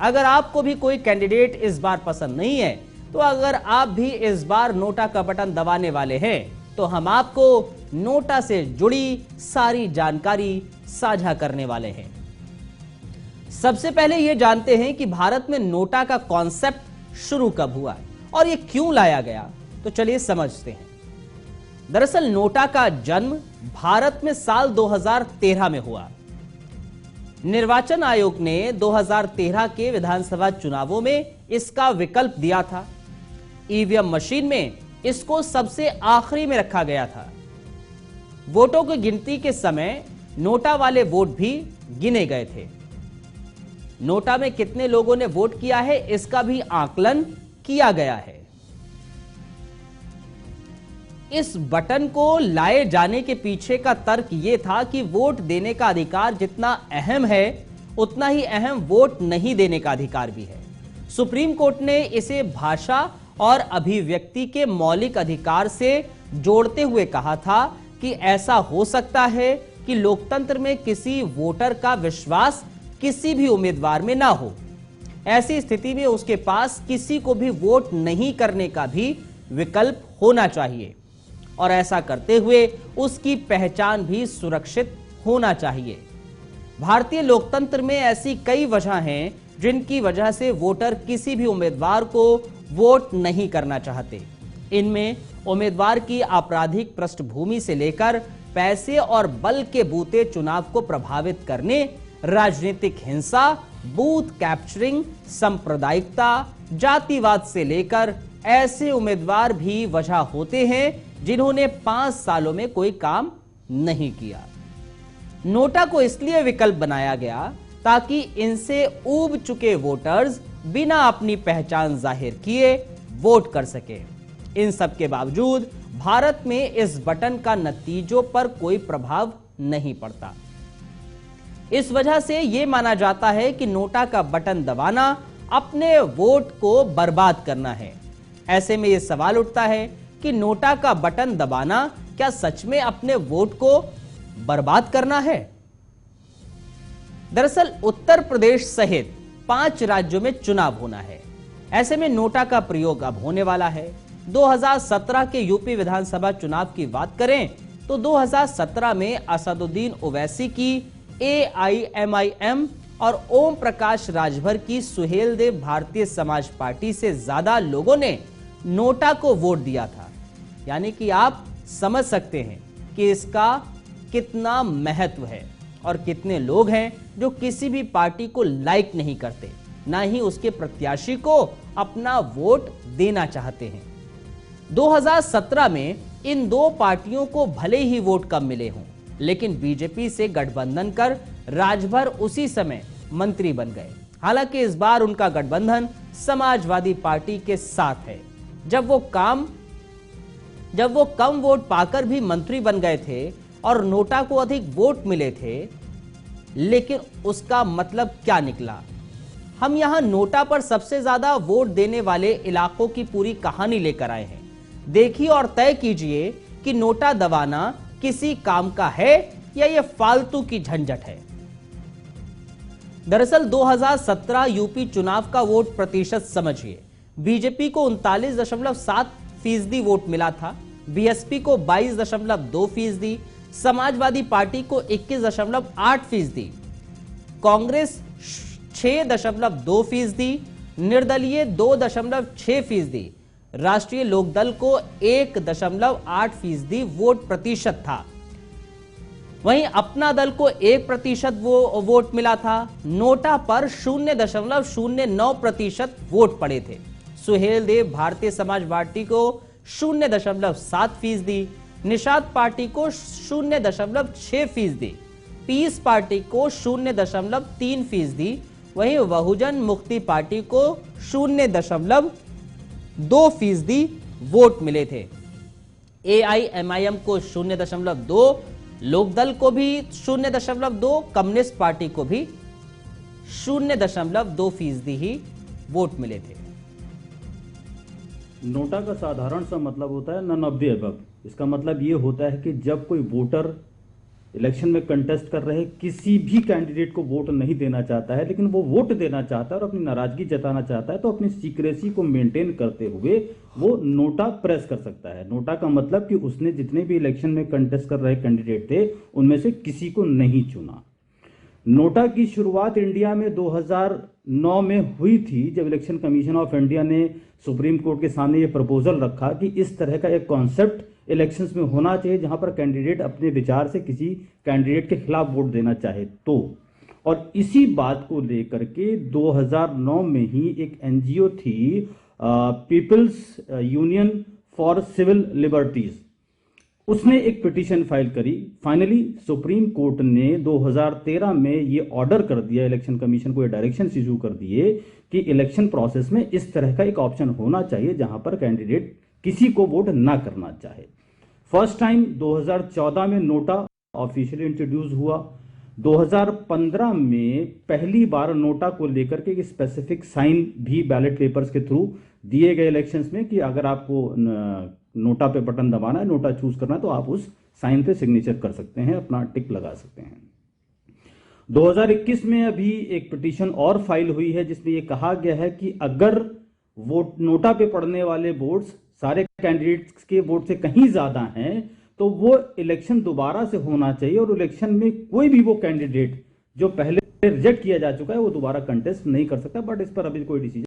अगर आपको भी कोई कैंडिडेट इस बार पसंद नहीं है, तो अगर आप भी इस बार नोटा का बटन दबाने वाले हैं, तो हम आपको नोटा से जुड़ी सारी जानकारी साझा करने वाले हैं। सबसे पहले यह जानते हैं कि भारत में नोटा का कॉन्सेप्ट शुरू कब हुआ और यह क्यों लाया गया, तो चलिए समझते हैं। दरअसल नोटा का जन्म भारत में साल 2013 में हुआ। निर्वाचन आयोग ने 2013 के विधानसभा चुनावों में इसका विकल्प दिया था। ईवीएम मशीन में इसको सबसे आखिरी में रखा गया था। वोटों की गिनती के समय नोटा वाले वोट भी गिने गए थे। नोटा में कितने लोगों ने वोट किया है, इसका भी आकलन किया गया है। इस बटन को लाए जाने के पीछे का तर्क यह था कि वोट देने का अधिकार जितना अहम है, उतना ही अहम वोट नहीं देने का अधिकार भी है। सुप्रीम कोर्ट ने इसे भाषा और अभिव्यक्ति के मौलिक अधिकार से जोड़ते हुए कहा था कि ऐसा हो सकता है कि लोकतंत्र में किसी वोटर का विश्वास किसी भी उम्मीदवार में ना हो। ऐसी स्थिति में उसके पास किसी को भी वोट नहीं करने का भी विकल्प होना चाहिए और ऐसा करते हुए उसकी पहचान भी सुरक्षित होना चाहिए। भारतीय लोकतंत्र में ऐसी कई वजह हैं जिनकी वजह से वोटर किसी भी उम्मीदवार को वोट नहीं करना चाहते। इनमें उम्मीदवार की आपराधिक पृष्ठभूमि से लेकर पैसे और बल के बूते चुनाव को प्रभावित करने, राजनीतिक हिंसा, बूथ कैप्चरिंग, सांप्रदायिकता, जातिवाद से लेकर ऐसे उम्मीदवार भी वजह होते हैं जिन्होंने 5 सालों में कोई काम नहीं किया। नोटा को इसलिए विकल्प बनाया गया ताकि इनसे ऊब चुके वोटर्स बिना अपनी पहचान जाहिर किए वोट कर सके। इन सब के बावजूद भारत में इस बटन का नतीजों पर कोई प्रभाव नहीं पड़ता। इस वजह से यह माना जाता है कि नोटा का बटन दबाना अपने वोट को बर्बाद करना है। ऐसे में यह सवाल उठता है कि नोटा का बटन दबाना क्या सच में अपने वोट को बर्बाद करना है? दरअसल उत्तर प्रदेश सहित 5 राज्यों में चुनाव होना है। ऐसे में नोटा का प्रयोग अब होने वाला है। 2017 के यूपी विधानसभा चुनाव की बात करें तो 2017 में असदुद्दीन ओवैसी की AIMIM और ओम प्रकाश राजभर की सुहेलदेव भारतीय समाज पार्टी से ज्यादा लोगों ने नोटा को वोट दिया था। यानी कि आप समझ सकते हैं कि इसका कितना महत्व है और कितने लोग हैं जो किसी भी पार्टी को लाइक नहीं करते, ना ही उसके प्रत्याशी को अपना वोट देना चाहते हैं। 2017 में इन दो पार्टियों को भले ही वोट कम मिले हों, लेकिन बीजेपी से गठबंधन कर राजभर उसी समय मंत्री बन गए। हालांकि इस बार उनका गठबंधन समाजवादी पार्टी के साथ है। जब वो कम वोट पाकर भी मंत्री बन गए थे और नोटा को अधिक वोट मिले थे, लेकिन उसका मतलब क्या निकला? हम यहां नोटा पर सबसे ज्यादा वोट देने वाले इलाकों की पूरी कहानी लेकर आए हैं। देखिए और तय कीजिए कि नोटा दबाना किसी काम का है या यह फालतू की झंझट है। दरअसल 2017 यूपी चुनाव का वोट प्रतिशत समझिए। बीजेपी को 39.7% वोट मिला था, बीएसपी को 22.2%, समाजवादी पार्टी को 21.8%, कांग्रेस 6.2%, निर्दलीय 2.6%, राष्ट्रीय लोकदल को 1.8% वोट प्रतिशत था। वहीं अपना दल को 1% वोट मिला था। नोटा पर 0.09% वोट पड़े थे। सुहेलदेव भारतीय समाज पार्टी को 0.7%, निषाद पार्टी को 0.6%, पीस पार्टी को 0.3%, वहीं बहुजन मुक्ति पार्टी को 0.2% वोट मिले थे। AIMIM को 0.2%, लोकदल को भी 0.2%, कम्युनिस्ट पार्टी को भी 0.2% ही वोट मिले थे। नोटा का साधारण सा मतलब होता है नन ऑफ द अबव। इसका मतलब ये होता है कि जब कोई वोटर इलेक्शन में कंटेस्ट कर रहे किसी भी कैंडिडेट को वोट नहीं देना चाहता है, लेकिन वो वोट देना चाहता है और अपनी नाराजगी जताना चाहता है, तो अपनी सीक्रेसी को मेंटेन करते हुए वो नोटा प्रेस कर सकता है। नोटा का मतलब कि उसने जितने भी इलेक्शन में कंटेस्ट कर रहे कैंडिडेट थे उनमें से किसी को नहीं चुना। नोटा की शुरुआत इंडिया में 2009 में हुई थी, जब इलेक्शन कमीशन ऑफ इंडिया ने सुप्रीम कोर्ट के सामने ये प्रपोजल रखा कि इस तरह का एक कॉन्सेप्ट इलेक्शंस में होना चाहिए जहां पर कैंडिडेट अपने विचार से किसी कैंडिडेट के खिलाफ वोट देना चाहे तो। और इसी बात को लेकर के 2009 में ही एक एनजीओ थी, People's Union for Civil Liberties, उसने एक पिटीशन फाइल करी। फाइनली सुप्रीम कोर्ट ने 2013 में ये ऑर्डर कर दिया, इलेक्शन कमीशन को ये डायरेक्शन इशू कर दिए कि इलेक्शन प्रोसेस में इस तरह का एक ऑप्शन होना चाहिए जहां पर कैंडिडेट किसी को वोट ना करना चाहे। फर्स्ट टाइम 2014 में नोटा ऑफिशियली इंट्रोड्यूस हुआ। 2015 में पहली बार नोटा को लेकर के एक स्पेसिफिक साइन भी बैलेट पेपर्स के थ्रू दिए गए इलेक्शंस में कि अगर आपको नोटा पे बटन दबाना है, नोटा चूज करना है, तो आप उस साइन पे सिग्नेचर कर सकते हैं, अपना टिक लगा सकते हैं। 2021 में अभी एक पिटीशन और फाइल हुई है जिसमें यह कहा गया है कि अगर वोट नोटा पे पड़ने वाले वोट्स सारे कैंडिडेट्स के वोट से कहीं ज्यादा हैं तो वो इलेक्शन दोबारा से होना चाहिए और इलेक्शन में कोई भी वो कैंडिडेट जो पहले रिजेक्ट किया जा चुका है वो दोबारा कंटेस्ट नहीं कर सकता। बट इस पर अभी कोई डिसीजन